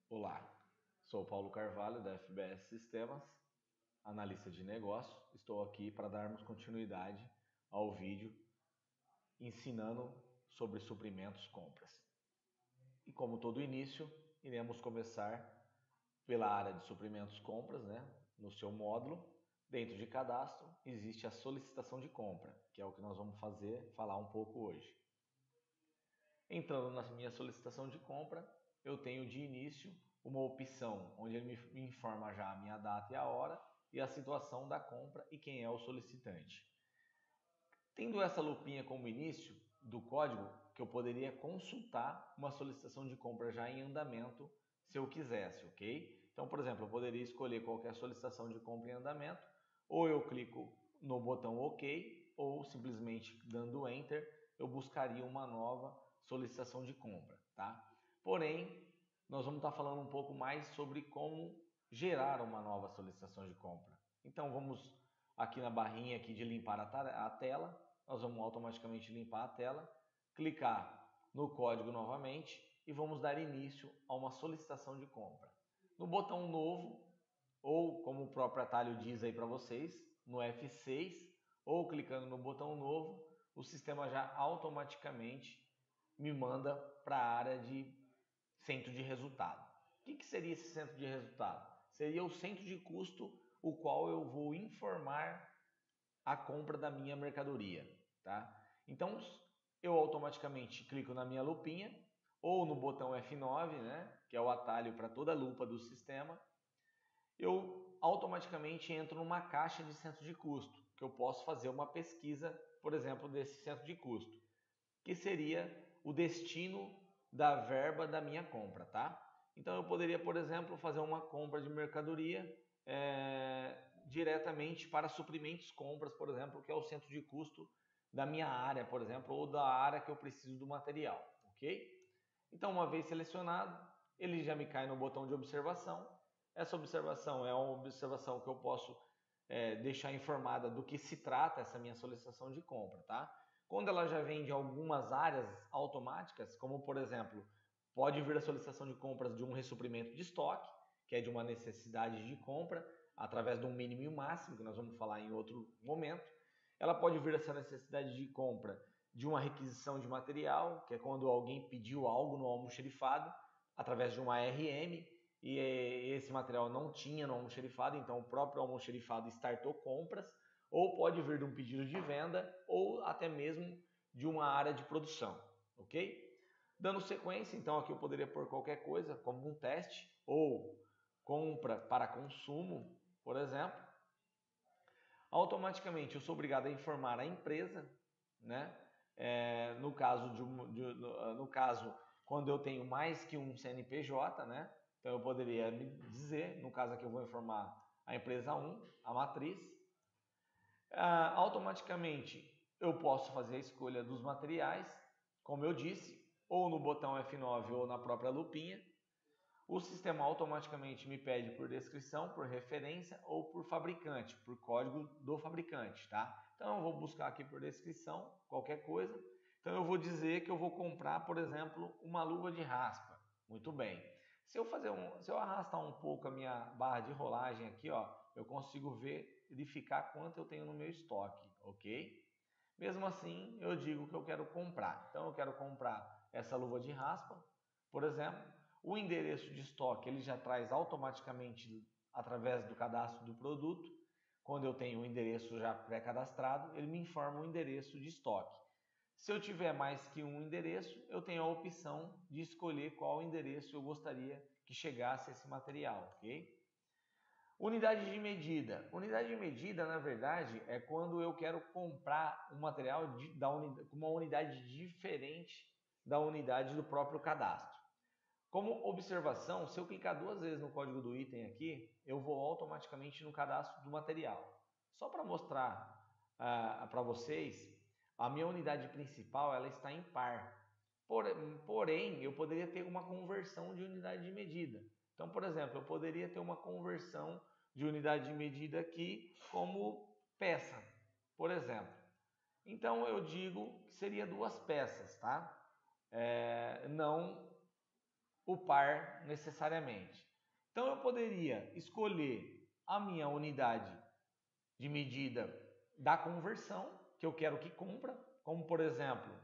Olá, sou Paulo Carvalho da FBS Sistemas, analista de negócio. Estou aqui para darmos continuidade ao vídeo ensinando sobre suprimentos compras. E como todo início, iremos começar pela área de suprimentos compras, né? No seu módulo. Dentro de cadastro existe a solicitação de compra, que é o que nós vamos falar um pouco hoje. Entrando na minha solicitação de compra, eu tenho de início uma opção onde ele me informa já a minha data e a hora e a situação da compra e quem é o solicitante. Tendo essa lupinha como início do código, que eu poderia consultar uma solicitação de compra já em andamento se eu quisesse, ok? Então, por exemplo, eu poderia escolher qualquer solicitação de compra em andamento, ou eu clico no botão OK, ou simplesmente dando Enter, eu buscaria uma nova solicitação de compra, tá? Porém, nós vamos estar falando um pouco mais sobre como gerar uma nova solicitação de compra. Então, vamos aqui na barrinha aqui de limpar a tela, nós vamos automaticamente limpar a tela, clicar no código novamente e vamos dar início a uma solicitação de compra. No botão novo, ou como o próprio atalho diz aí para vocês, no F6, ou clicando no botão novo, o sistema já automaticamente me manda para a área de centro de resultado. O que seria esse centro de resultado? Seria o centro de custo, o qual eu vou informar a compra da minha mercadoria, tá? Então, eu automaticamente clico na minha lupinha ou no botão F9, né, que é o atalho para toda a lupa do sistema. Eu automaticamente entro numa caixa de centro de custo, que eu posso fazer uma pesquisa, por exemplo, desse centro de custo, que seria o destino da verba da minha compra, tá? Então eu poderia, por exemplo, fazer uma compra de mercadoria diretamente para suprimentos compras, por exemplo, que é o centro de custo da minha área, por exemplo, ou da área que eu preciso do material, ok? Então, uma vez selecionado, ele já me cai no botão de observação. Essa observação é uma observação que eu posso deixar informada do que se trata essa minha solicitação de compra, tá? Quando ela já vem de algumas áreas automáticas, como por exemplo, pode vir a solicitação de compras de um ressuprimento de estoque, que é de uma necessidade de compra, através de um mínimo e um máximo, que nós vamos falar em outro momento. Ela pode vir essa necessidade de compra de uma requisição de material, que é quando alguém pediu algo no almoxarifado, através de uma ARM, e esse material não tinha no almoxarifado, então o próprio almoxarifado startou compras, ou pode vir de um pedido de venda, ou até mesmo de uma área de produção, ok? Dando sequência, então aqui eu poderia pôr qualquer coisa, como um teste, ou compra para consumo, por exemplo. Automaticamente eu sou obrigado a informar a empresa, né? No caso, quando eu tenho mais que um CNPJ, né? Então eu poderia me dizer, no caso aqui eu vou informar a empresa 1, a matriz. Automaticamente eu posso fazer a escolha dos materiais, como eu disse, ou no botão F9 ou na própria lupinha. O sistema automaticamente me pede por descrição, por referência ou por fabricante, por código do fabricante, tá? Então eu vou buscar aqui por descrição, qualquer coisa. Então eu vou dizer que eu vou comprar, por exemplo, uma luva de raspa. Muito bem. Se eu arrastar um pouco a minha barra de rolagem aqui, ó, eu consigo verificar quanto eu tenho no meu estoque, ok? Mesmo assim, eu digo que eu quero comprar. Então eu quero comprar essa luva de raspa, por exemplo. O endereço de estoque ele já traz automaticamente através do cadastro do produto. Quando eu tenho o endereço já pré-cadastrado, ele me informa o endereço de estoque. Se eu tiver mais que um endereço, eu tenho a opção de escolher qual endereço eu gostaria que chegasse esse material, ok? Unidade de medida. Unidade de medida, na verdade, é quando eu quero comprar um material com uma unidade diferente da unidade do próprio cadastro. Como observação, se eu clicar duas vezes no código do item aqui, eu vou automaticamente no cadastro do material. Só para mostrar para vocês, a minha unidade principal ela está em par. Porém, eu poderia ter uma conversão de unidade de medida. Então, por exemplo, eu poderia ter uma conversão de unidade de medida aqui como peça, por exemplo. Então, eu digo que seria duas peças, tá? Não o par necessariamente. Então eu poderia escolher a minha unidade de medida da conversão que eu quero que cumpra, como por exemplo,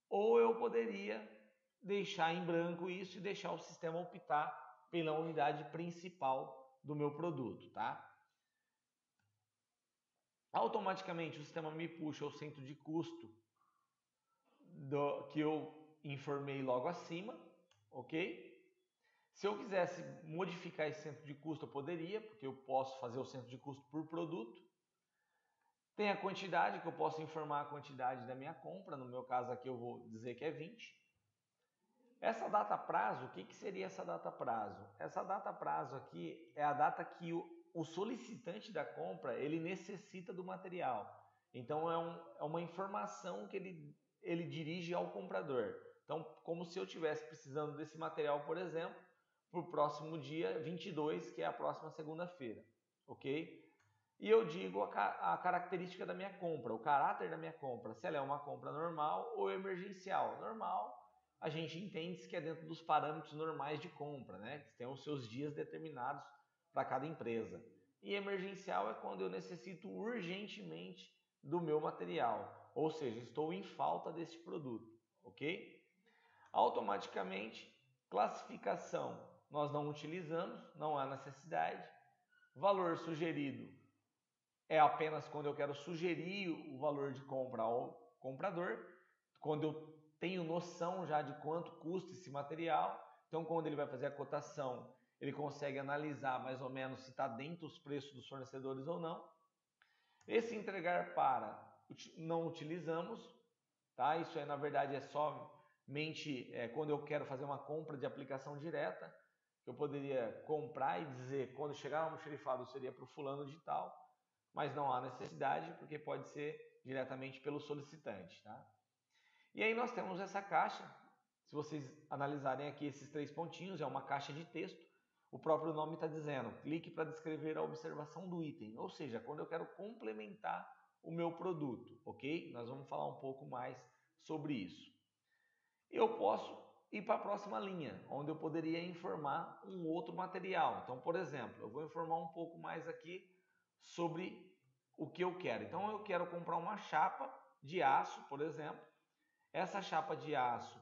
ou eu poderia deixar em branco isso e deixar o sistema optar pela unidade principal do meu produto, tá? Automaticamente o sistema me puxa o centro de custo que eu informei logo acima, ok? Se eu quisesse modificar esse centro de custo, eu poderia, porque eu posso fazer o centro de custo por produto. Tem a quantidade, que eu posso informar a quantidade da minha compra, no meu caso aqui eu vou dizer que é 20. Essa data prazo, o que seria essa data prazo? Essa data prazo aqui é a data que o solicitante da compra ele necessita do material. Então é uma informação que ele dirige ao comprador. Então, como se eu estivesse precisando desse material, por exemplo, para o próximo dia 22, que é a próxima segunda-feira, ok? E eu digo a característica da minha compra, o caráter da minha compra, se ela é uma compra normal ou emergencial. Normal, a gente entende que é dentro dos parâmetros normais de compra, né? Que tem os seus dias determinados para cada empresa. E emergencial é quando eu necessito urgentemente do meu material, ou seja, estou em falta desse produto, ok? Automaticamente, classificação nós não utilizamos, não há necessidade. Valor sugerido é apenas quando eu quero sugerir o valor de compra ao comprador, quando eu tenho noção já de quanto custa esse material. Então, quando ele vai fazer a cotação, ele consegue analisar mais ou menos se está dentro dos preços dos fornecedores ou não. Esse entregar para não utilizamos, tá? Isso na verdade é somente quando eu quero fazer uma compra de aplicação direta, eu poderia comprar e dizer quando chegar no almoxarifado seria para o fulano de tal, mas não há necessidade porque pode ser diretamente pelo solicitante, tá? E aí nós temos essa caixa, se vocês analisarem aqui esses 3 pontinhos, é uma caixa de texto, o próprio nome está dizendo, clique para descrever a observação do item, ou seja, quando eu quero complementar o meu produto, ok? Nós vamos falar um pouco mais sobre isso. Eu posso ir para a próxima linha, onde eu poderia informar um outro material. Então, por exemplo, eu vou informar um pouco mais aqui sobre o que eu quero. Então, eu quero comprar uma chapa de aço, por exemplo. Essa chapa de aço,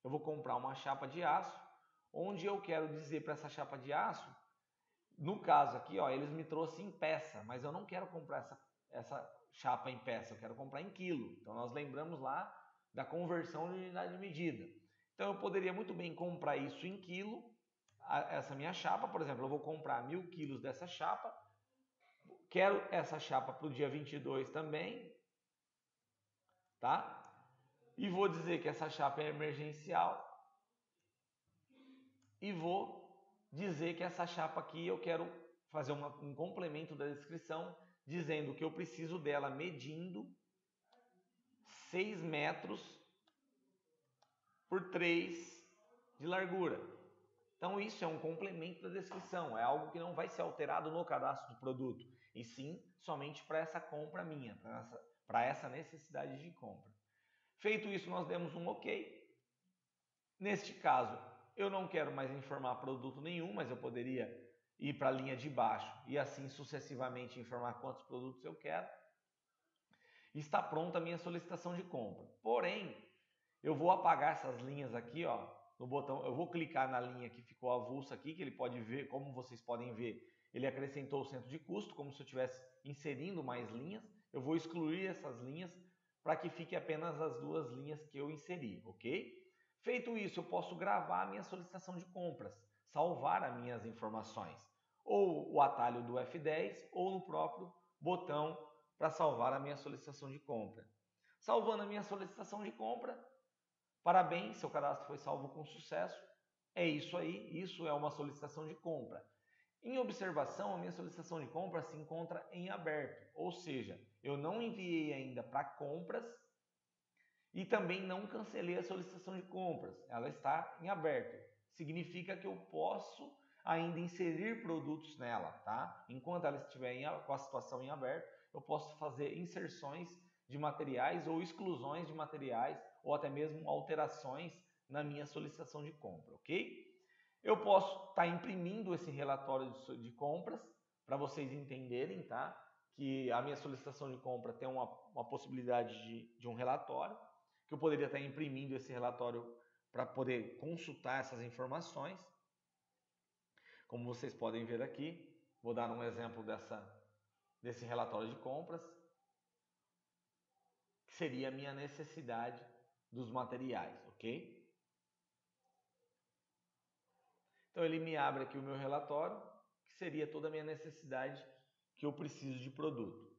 eu vou comprar uma chapa de aço, onde eu quero dizer para essa chapa de aço, no caso aqui, ó, eles me trouxeram em peça, mas eu não quero comprar essa chapa em peça, eu quero comprar em quilo. Então, nós lembramos lá da conversão de unidade de medida. Então, eu poderia muito bem comprar isso em quilo, essa minha chapa, por exemplo, eu vou comprar 1000 quilos dessa chapa, quero essa chapa para o dia 22 também, tá? E vou dizer que essa chapa é emergencial e vou dizer que essa chapa aqui eu quero fazer um complemento da descrição dizendo que eu preciso dela medindo 6 metros por 3 de largura. Então isso é um complemento da descrição, é algo que não vai ser alterado no cadastro do produto, e sim somente para essa compra minha, para essa necessidade de compra. Feito isso, nós demos um OK. Neste caso, eu não quero mais informar produto nenhum, mas eu poderia ir para a linha de baixo e assim sucessivamente informar quantos produtos eu quero. Está pronta a minha solicitação de compra. Porém, eu vou apagar essas linhas aqui, ó, no botão. Eu vou clicar na linha que ficou avulsa aqui, que ele pode ver, como vocês podem ver, ele acrescentou o centro de custo, como se eu estivesse inserindo mais linhas. Eu vou excluir essas linhas para que fique apenas as 2 linhas que eu inseri, ok? Feito isso, eu posso gravar a minha solicitação de compras, salvar as minhas informações, ou o atalho do F10, ou no próprio botão para salvar a minha solicitação de compra. Salvando a minha solicitação de compra, parabéns, seu cadastro foi salvo com sucesso. É isso aí, isso é uma solicitação de compra. Em observação, a minha solicitação de compra se encontra em aberto, ou seja, eu não enviei ainda para compras e também não cancelei a solicitação de compras, ela está em aberto. Significa que eu posso ainda inserir produtos nela, tá? Enquanto ela estiver com a situação em aberto, eu posso fazer inserções de materiais ou exclusões de materiais ou até mesmo alterações na minha solicitação de compra, ok? Eu posso estar imprimindo esse relatório de compras para vocês entenderem, tá? Que a minha solicitação de compra tem uma possibilidade de um relatório, que eu poderia estar imprimindo esse relatório para poder consultar essas informações. Como vocês podem ver aqui, vou dar um exemplo desse relatório de compras, que seria a minha necessidade dos materiais, ok? Então ele me abre aqui o meu relatório, que seria toda a minha necessidade que eu preciso de produto.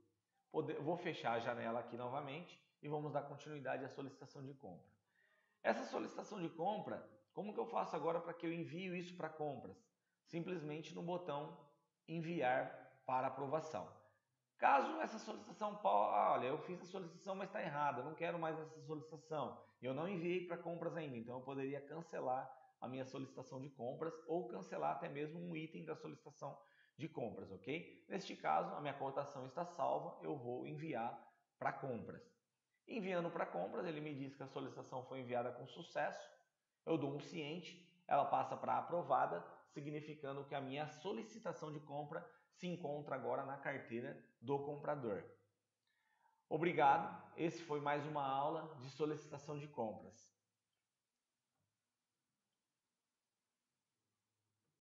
Vou fechar a janela aqui novamente e vamos dar continuidade à solicitação de compra. Essa solicitação de compra, como que eu faço agora para que eu envie isso para compras? Simplesmente no botão enviar para aprovação. Caso essa solicitação, olha, eu fiz a solicitação, mas está errada, eu não quero mais essa solicitação, eu não enviei para compras ainda, então eu poderia cancelar a minha solicitação de compras ou cancelar até mesmo um item da solicitação de compras, ok? Neste caso, a minha cotação está salva, eu vou enviar para compras. Enviando para compras, ele me diz que a solicitação foi enviada com sucesso, eu dou um ciente, ela passa para aprovada, significando que a minha solicitação de compra se encontra agora na carteira do comprador. Obrigado, esse foi mais uma aula de solicitação de compras.